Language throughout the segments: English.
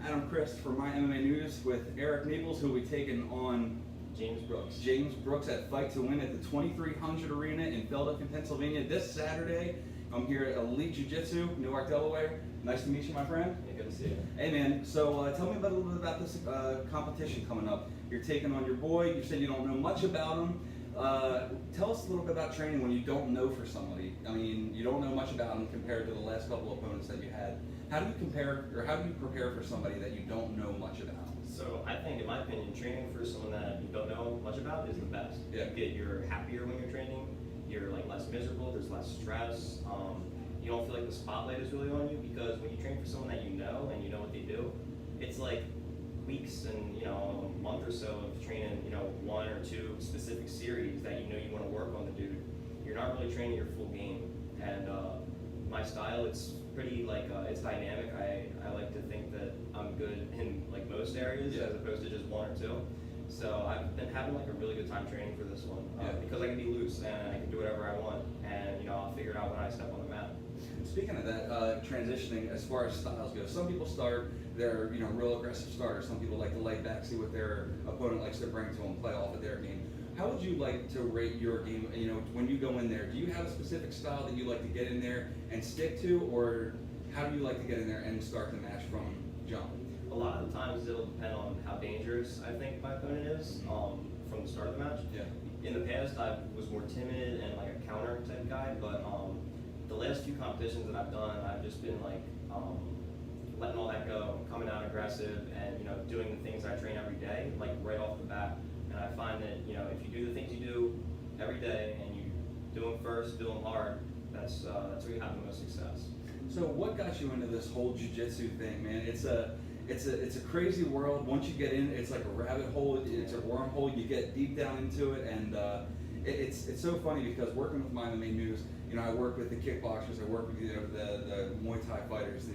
Adam Chris for My MMA News with Eric Naples, who will be taking on James Brooks. James Brooks at Fight to Win at the 2300 Arena in Philadelphia, Pennsylvania this Saturday. I'm here at Elite BJJ of Newark, Delaware. Nice to meet you, my friend. Yeah, good to see you. Hey, man. So tell me a little bit about this competition coming up. You're taking on your boy. You said you don't know much about him. Tell us a little bit about training when you don't know for somebody. I mean, you don't know much about him compared to the last couple of opponents that you had. How do you compare, or how do you prepare for somebody that you don't know much about? So I think, in my opinion, training for someone that you don't know much about is the best. Yeah. You're happier when you're training. You're like less miserable. There's less stress. You don't feel like the spotlight is really on you, because when you train for someone that you know and you know what they do, it's like weeks and a month or so of training one or two specific series that you want to work on the dude. You're not really training your full game. And my style, it's pretty it's dynamic. I like to think that I'm good in like most areas, as opposed to just one or two. So I've been having like a really good time training for this one, because I can be loose and I can do whatever I want, and I'll figure it out when I step on the mat. Speaking of that, transitioning as far as styles go, some people start, they're real aggressive starters. Some people like to lay back, see what their opponent likes to bring to them, play off of their game. How would you like to rate your game? When you go in there, do you have a specific style that you like to get in there and stick to, or how do you like to get in there and start the match from jump? A lot of the times it'll depend on how dangerous I think my opponent is from the start of the match. Yeah. In the past, I was more timid and like a counter type guy, but the last few competitions that I've done, I've just been like letting all that go, coming out aggressive, and doing the things I train every day, like right off the bat. And I find that if you do the things you do every day and you do them first, do them hard, that's where you have the most success. So what got you into this whole jiu-jitsu thing, man? It's a crazy world. Once you get in, it's like a rabbit hole. It's a wormhole. You get deep down into it, and it's so funny because working with My MMA News, I work with the kickboxers, I work with the Muay Thai fighters,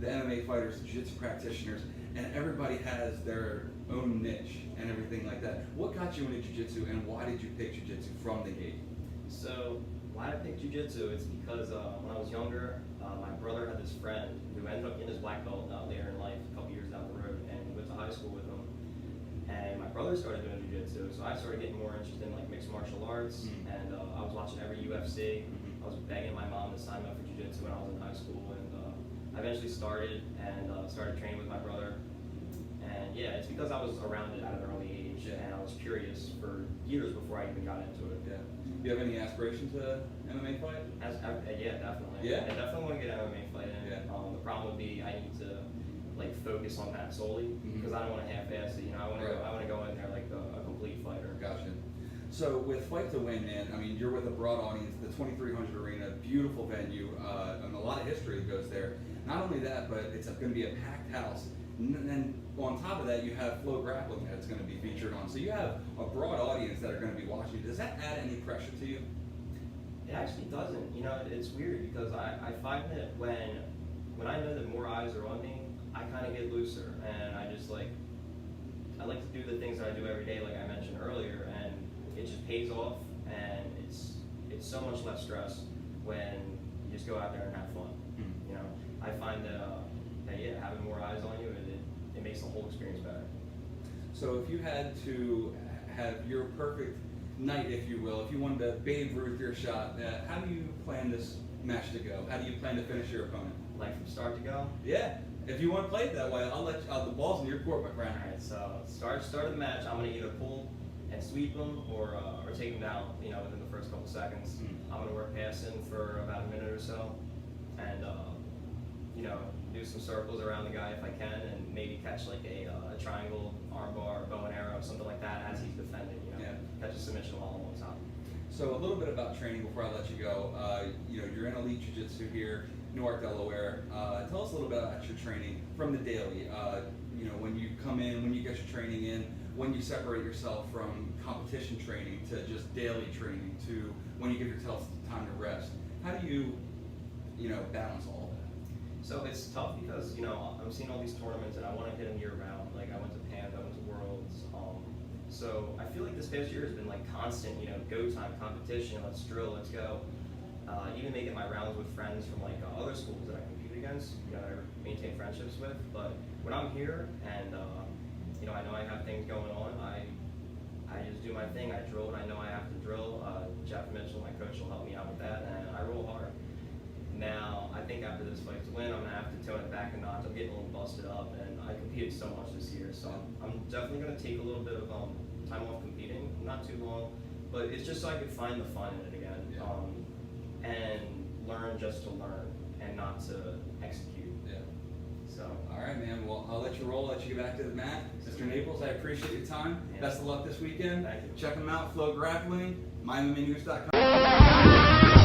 the MMA fighters, the jiu-jitsu practitioners, and everybody has their own niche and everything like that. What got you into jiu-jitsu, and why did you pick jiu-jitsu from the gate? So why I picked jiu-jitsu, it's because when I was younger, my brother had this friend who ended up getting his black belt out later in life, a couple years down the road, and went to high school with him. And my brother started doing jiu-jitsu, so I started getting more interested in like mixed martial arts, and I was watching every UFC. I was begging my mom to sign me up for jiu-jitsu when I was in high school, and I eventually started training with my brother. And yeah, it's because I was around it at an early age, and I was curious for years before I even got into it. Yeah. Do you have any aspirations to MMA fight? Yeah, definitely. Yeah? I definitely want to get MMA fight in. Yeah. The problem would be I need to like focus on that solely, because I don't want to half-ass it. I want to go in there like a complete fighter. Gotcha. So with Fight to Win, man, I mean, you're with a broad audience, the 2300 Arena, beautiful venue, and a lot of history that goes there. Not only that, but it's going to be a packed house. And then on top of that, you have Flow Grappling that's going to be featured on. So you have a broad audience that are going to be watching. Does that add any pressure to you? It actually doesn't. It's weird because I find that when I know that more eyes are on me, I kind of get looser, and I like to do the things that I do every day, like I mentioned earlier, and it just pays off, and it's so much less stress when you just go out there and have fun. I find that having more eyes on you, it makes the whole experience better. So if you had to have your perfect night, if you will, if you wanted to Babe Ruth your shot, how do you plan this match to go? How do you plan to finish your opponent? Like from start to go? Yeah. If you want to play it that way, I'll let you, the ball's in your court, my friend. All right. So start of the match, I'm gonna either pull and sweep him or take him down. Within the first couple seconds. I'm gonna work passing for about a minute or so, and do some circles around the guy if I can, and maybe catch like a triangle armbar, bow and arrow, something like that as he's defending. Catch a submission while I'm on top. So a little bit about training before I let you go. You're in Elite Jiu-Jitsu here, Newark, Delaware. Tell us a little bit about your training from the daily. When you come in, when you get your training in, when you separate yourself from competition training to just daily training to when you give yourself time to rest. How do you, balance all of that? So it's tough because, I'm seeing all these tournaments and I want to hit them year round. Like I went to Panda, I went to Worlds. So I feel like this past year has been like constant, go time, competition, let's drill, let's go. even making my rounds with friends from like other schools that I compete against, you know, I maintain friendships with. But when I'm here and you know, I know I have things going on, I just do my thing. I drill what I know I have to drill. Jeff Mitchell, my coach, will help me out with that, and I roll hard. Now, I think after this fight's win, I'm gonna have to tone it back a notch. I'm getting a little busted up, and I competed so much this year, so I'm definitely gonna take a little bit of time off competing, not too long, but it's just so I could find the fun in it again, and learn just to learn and not to execute. Yeah. So. All right, man. Well, I'll let you roll. Let you get back to the mat. Mr. Naples, I appreciate your time. Yeah. Best of luck this weekend. Thank you. Check them out. Flow Grappling. MyMMAnews.com.